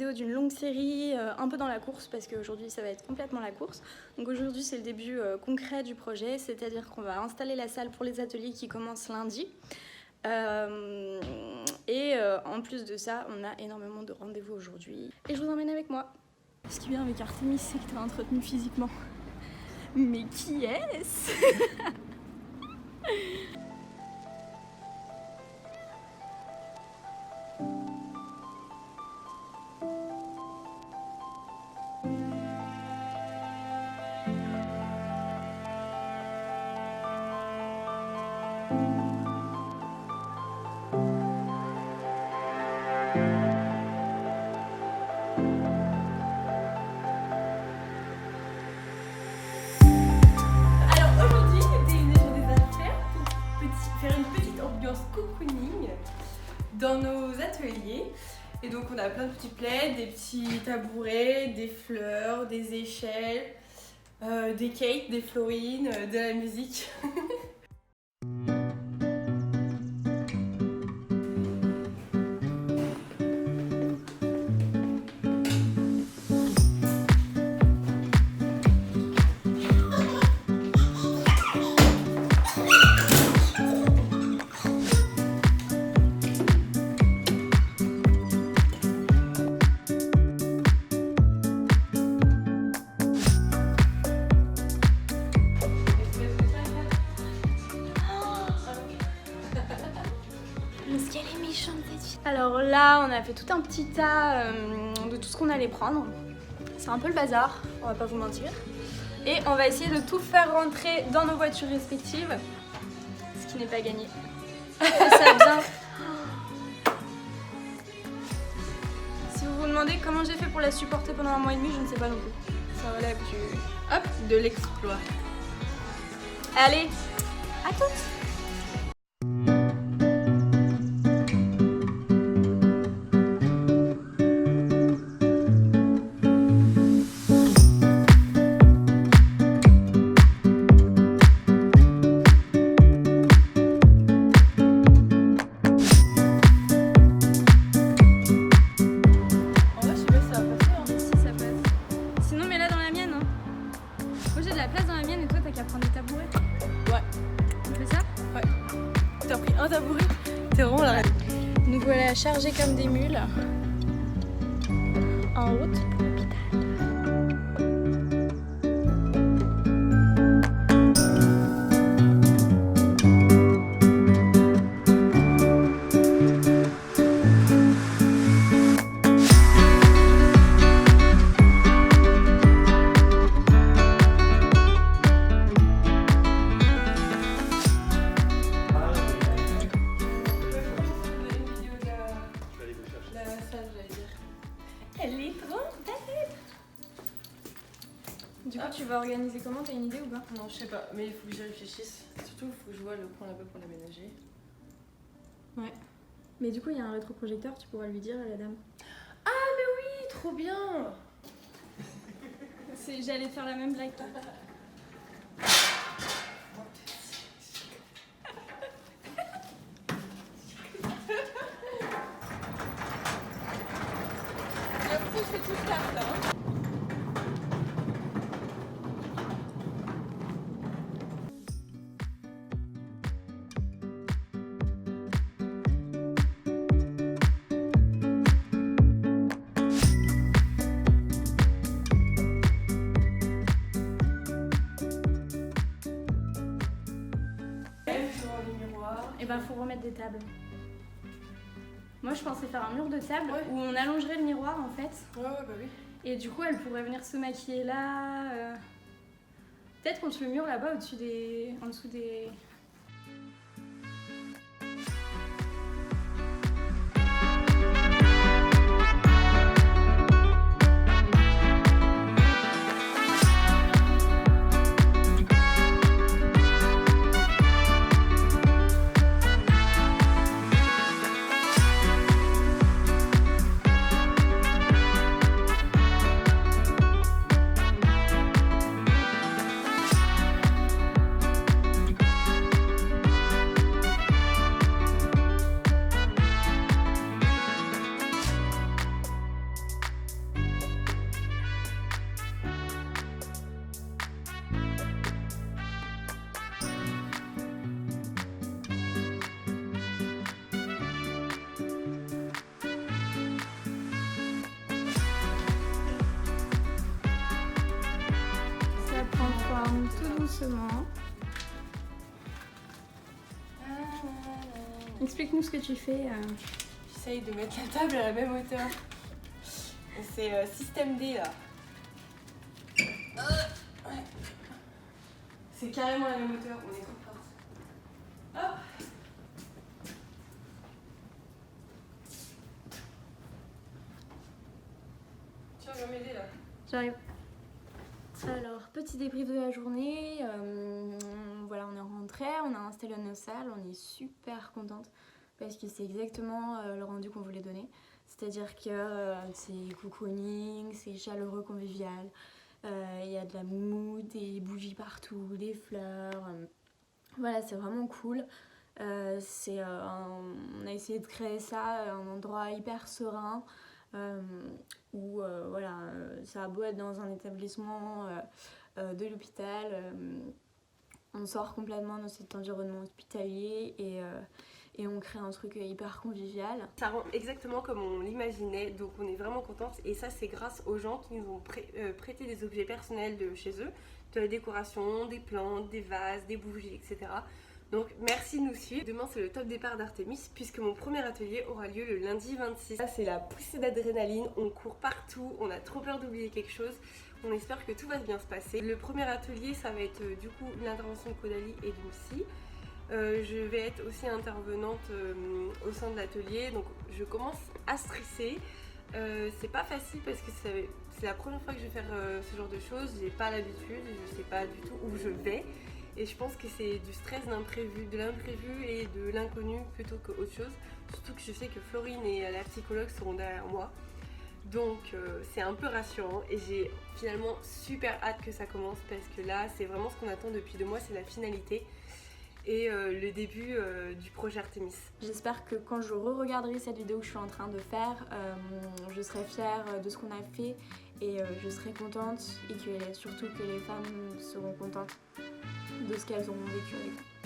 vidéo d'une longue série, un peu dans la course, parce qu'aujourd'hui ça va être complètement la course. Donc aujourd'hui c'est le début concret du projet, c'est-à-dire qu'on va installer la salle pour les ateliers qui commencent lundi. En plus de ça, on a énormément de rendez-vous aujourd'hui. Et je vous emmène avec moi. Ce qui est bien avec Artémis, c'est que t'es entretenu physiquement. Mais qui est-ce? Cocooning dans nos ateliers, et donc on a plein de petits plaids, des petits tabourets, des fleurs, des échelles, des cakes, des florines, de la musique. Alors là, on a fait tout un petit tas de tout ce qu'on allait prendre. C'est un peu le bazar, on va pas vous mentir. Et on va essayer de tout faire rentrer dans nos voitures respectives, ce qui n'est pas gagné. Ça vient. Si vous vous demandez comment j'ai fait pour la supporter pendant 1 mois et demi, je ne sais pas non plus. Ça relève De l'exploit. Allez, à toutes! Un tabouret, t'es vraiment la reine. Nous voilà chargés comme des mules en route pour l'hôpital. Elle est trop belle. Du coup, tu vas organiser comment? T'as une idée ou pas? Non, je sais pas, mais il faut que j'y réfléchisse. Surtout, il faut que je vois le coin là-bas pour l'aménager. Ouais. Mais du coup, il y a un rétroprojecteur, tu pourras lui dire à la dame. Ah, mais oui, trop bien. J'allais faire la même blague. Après, je fais tout ça là. Et ben, faut remettre des tables. Moi, je pensais faire un mur de table Ouais. où on allongerait le miroir en fait. Ouais, bah oui. Et du coup, elle pourrait venir se maquiller là. Peut-être contre le mur là-bas, en dessous des. forme tout doucement. Explique-nous ce que tu fais. J'essaye de mettre la table à la même hauteur. C'est système D là. Ouais. C'est carrément à la même hauteur, on est trop fort. Hop. Tiens, viens m'aider là. J'arrive. Alors, petit débrief de la journée. Voilà, on est rentré, on a installé nos salles, on est super contente parce que c'est exactement le rendu qu'on voulait donner. C'est-à-dire que c'est cocooning, c'est chaleureux, convivial. Il y a de la moumoute, des bougies partout, des fleurs. Voilà, c'est vraiment cool. On a essayé de créer ça, un endroit hyper serein. Où voilà, ça a beau être dans un établissement de l'hôpital, on sort complètement de cet environnement hospitalier et on crée un truc hyper convivial. Ça rend exactement comme on l'imaginait, donc on est vraiment contente. Et ça, c'est grâce aux gens qui nous ont prêté des objets personnels de chez eux, de la décoration, des plantes, des vases, des bougies, etc. Donc merci de nous suivre. Demain c'est le top départ d'Artémis puisque mon premier atelier aura lieu le lundi 26. Là c'est la poussée d'adrénaline, on court partout, on a trop peur d'oublier quelque chose. On espère que tout va bien se passer. Le premier atelier ça va être du coup une intervention de Caudalie et d'une psy. Je vais être aussi intervenante au sein de l'atelier, donc je commence à stresser. C'est pas facile parce que c'est la première fois que je vais faire ce genre de choses, j'ai pas l'habitude, je sais pas du tout où je vais. Et je pense que c'est du stress de l'imprévu et de l'inconnu plutôt qu'autre chose. Surtout que je sais que Florine et la psychologue seront derrière moi. Donc c'est un peu rassurant et j'ai finalement super hâte que ça commence parce que là c'est vraiment ce qu'on attend depuis 2 mois, c'est la finalité et le début du projet Artémis. J'espère que quand je re-regarderai cette vidéo que je suis en train de faire, je serai fière de ce qu'on a fait et je serai contente et surtout que les femmes seront contentes de ce qu'elles auront vécu avec nous.